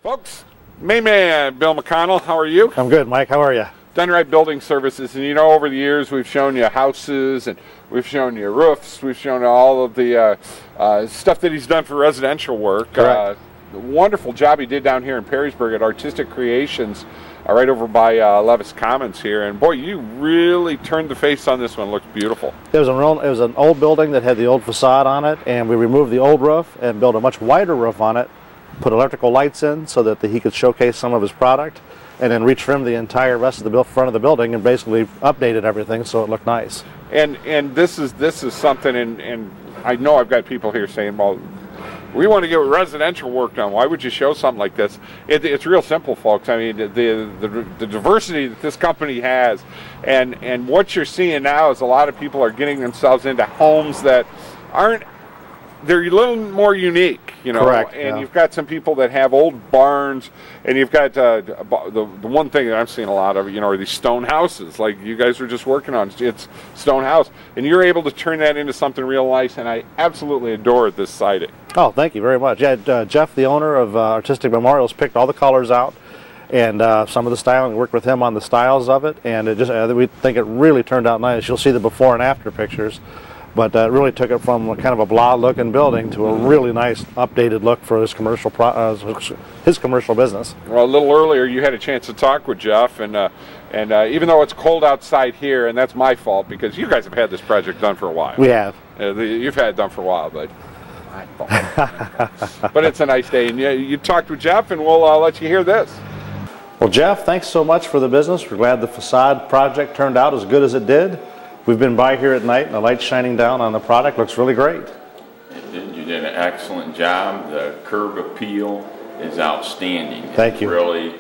Folks, main man Bill McConnell, how are you? I'm good, Mike. How are you? Dunright Building Services, and you know, over the years we've shown you houses and we've shown you roofs, we've shown you all of the stuff that he's done for residential work. The wonderful job he did down here in Perrysburg at Artistic Creations, right over by Levis Commons here, and boy, you really turned the face on this one. It looks beautiful. It was an old building that had the old facade on it, and we removed the old roof and built a much wider roof on it, put electrical lights in so that he could showcase some of his product, and then retrimmed the entire rest of the front of the building and basically updated everything so it looked nice. And this is something, and I know I've got people here saying, well, we want to get residential work done. Why would you show something like this? It's real simple, folks. I mean, the diversity that this company has, and what you're seeing now is a lot of people are getting themselves into homes that aren't. They're a little more unique, you know. Correct, and yeah. You've got some people that have old barns, and you've got the one thing that I'm seeing a lot of, you know, are these stone houses, like you guys were just working on. It's stone house, and you're able to turn that into something real nice, and I absolutely adore this siding. Oh, thank you very much. Yeah, Jeff, the owner of Artistic Memorials, picked all the colors out and some of the styling. Worked with him on the styles of it, and it just we think it really turned out nice. You'll see the before and after pictures. But really took it from kind of a blah-looking building to a really nice, updated look for his commercial business. Well, a little earlier, you had a chance to talk with Jeff, and even though it's cold outside here, and that's my fault because you guys have had this project done for a while. We have. You've had it done for a while, but my fault. But it's a nice day, and you talked with Jeff, and we'll let you hear this. Well, Jeff, thanks so much for the business. We're glad the facade project turned out as good as it did. We've been by here at night, and the light's shining down on the product. Looks really great. It did. You did an excellent job. The curb appeal is outstanding. Thank you. It really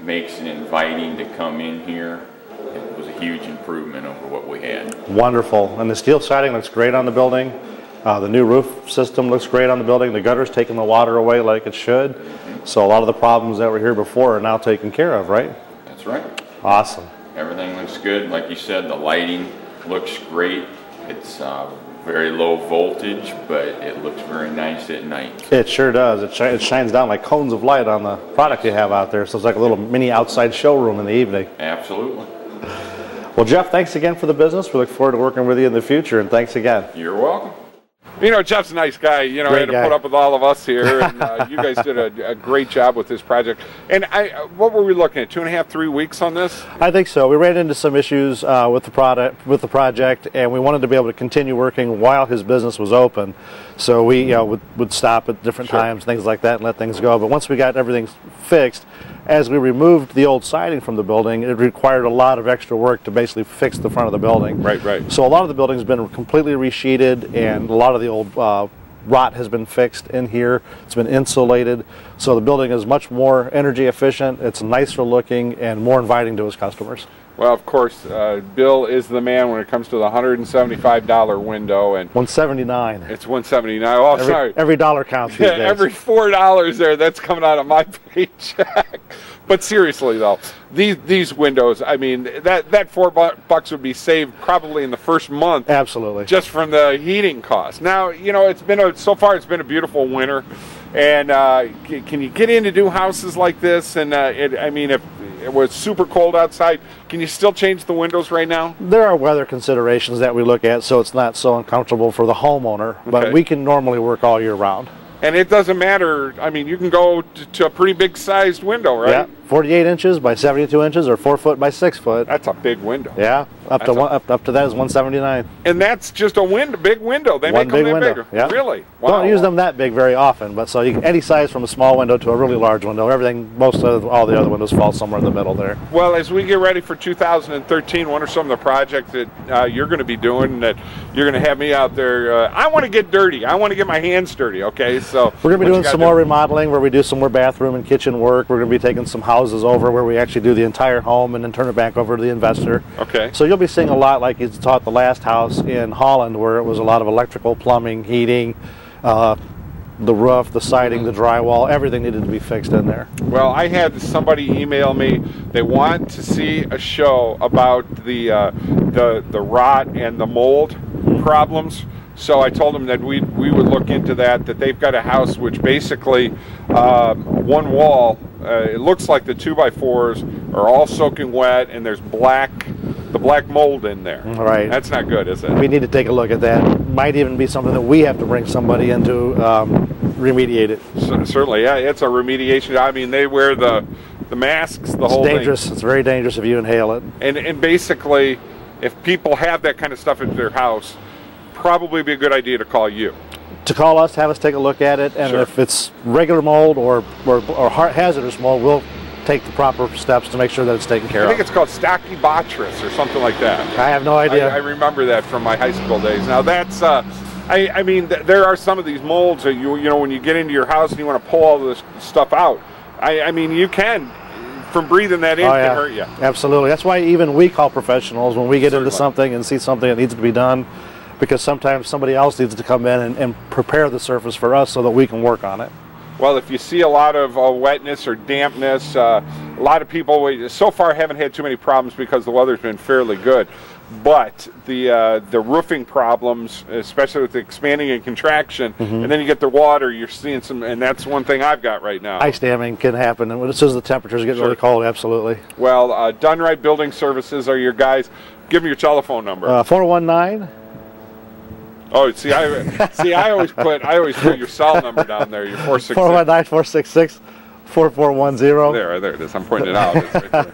makes it inviting to come in here. It was a huge improvement over what we had. Wonderful. And the steel siding looks great on the building. The new roof system looks great on the building. The gutter's taking the water away like it should. So a lot of the problems that were here before are now taken care of, right? That's right. Awesome. Everything looks good. Like you said, the lighting looks great. It's very low voltage, but it looks very nice at night. It sure does. It shines down like cones of light on the product you have out there, so it's like a little mini outside showroom in the evening. Absolutely. Well, Jeff, thanks again for the business. We look forward to working with you in the future, and thanks again. You're welcome. You know, Jeff's a nice guy. You know, he had to put up with all of us here, and you guys did a great job with this project. And what were we looking at? 2.5, 3 weeks on this? I think so. We ran into some issues with the project, and we wanted to be able to continue working while his business was open. So we would stop at different times, things like that, and let things go. But once we got everything fixed, as we removed the old siding from the building, it required a lot of extra work to basically fix the front of the building. Right, right. So a lot of the building's been completely resheeted, and a lot of the old rot has been fixed in here. It's been insulated. So the building is much more energy efficient, it's nicer looking, and more inviting to his customers. Well, of course, Bill is the man when it comes to the $175 window, and $179. It's $179. Oh, sorry. Every dollar counts these days. Every $4 there, that's coming out of my paycheck. But seriously, though, these windows, I mean, that $4 would be saved probably in the first month. Absolutely. Just from the heating cost. Now, you know, so far it's been a beautiful winter, and can you get in to do houses like this? And I mean, if it was super cold outside, can you still change the windows right now? There are weather considerations that we look at, so it's not so uncomfortable for the homeowner, but we can normally work all year round. And it doesn't matter, I mean, you can go to a pretty big sized window, right? Yeah, 48 inches by 72 inches or 4 foot by 6 foot. That's a big window. Yeah, up to that is $179. And that's just a big window. They make them that bigger. Yeah. Really? Wow. Don't use them that big very often, but so you can any size from a small window to a really large window. Most of all the other windows fall somewhere in the middle there. Well, as we get ready for 2013, what are some of the projects that you're going to be doing that you're going to have me out there? I want to get dirty. I want to get my hands dirty, okay? So we're going to be doing some more remodeling where we do some more bathroom and kitchen work. We're going to be taking some houses over where we actually do the entire home and then turn it back over to the investor. Okay. So you'll be seeing a lot like he's taught the last house in Holland, where it was a lot of electrical, plumbing, heating, the roof, the siding, the drywall, everything needed to be fixed in there. Well, I had somebody email me. They want to see a show about the rot and the mold problems So I told them that we would look into that. That they've got a house which basically one wall. It looks like the 2x4s are all soaking wet, and there's the black mold in there. Right. That's not good, is it? We need to take a look at that. Might even be something that we have to bring somebody in to remediate it. Certainly, yeah. It's a remediation. I mean, they wear the masks, the whole thing. It's dangerous. It's very dangerous if you inhale it. And basically, if people have that kind of stuff in their house, probably be a good idea to call you. To call us, have us take a look at it, and Sure. if it's regular mold or hazardous mold, we'll take the proper steps to make sure that it's taken care I of. think it's called Stachybotrys or something like that. I have no idea. I remember that from my high school days. Now that's, I mean, there are some of these molds that you know, when you get into your house and you want to pull all this stuff out. I mean, you can, from breathing that in, can hurt you. Absolutely. That's why even we call professionals when we get Certainly. into something and see something that needs to be done, because sometimes somebody else needs to come in and prepare the surface for us so that we can work on it. Well, if you see a lot of wetness or dampness, a lot of people so far haven't had too many problems because the weather's been fairly good. But the roofing problems, especially with the expanding and contraction, and then you get the water, you're seeing some, and that's one thing I've got right now. Ice damming can happen, and as soon as the temperatures get really cold, absolutely. Well, Dunright Building Services are your guys. Give me your telephone number. 419. Oh, see, I always put your cell number down there. Your 466. 419-466-4410. There it is. I'm pointing it out. It's right there.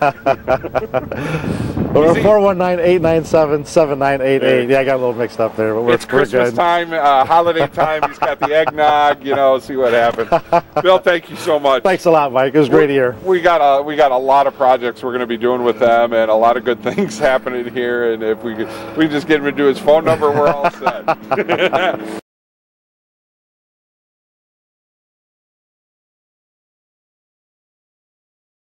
Or 419-897-7988. Yeah, I got a little mixed up there, but It's Christmas good. time, holiday time. He's got the eggnog. You know, see what happens. Bill, thank you so much. Thanks a lot, Mike. It was great here. We got a lot of projects we're going to be doing with them, and a lot of good things happening here. And if we just get him to do his phone number, we're all set.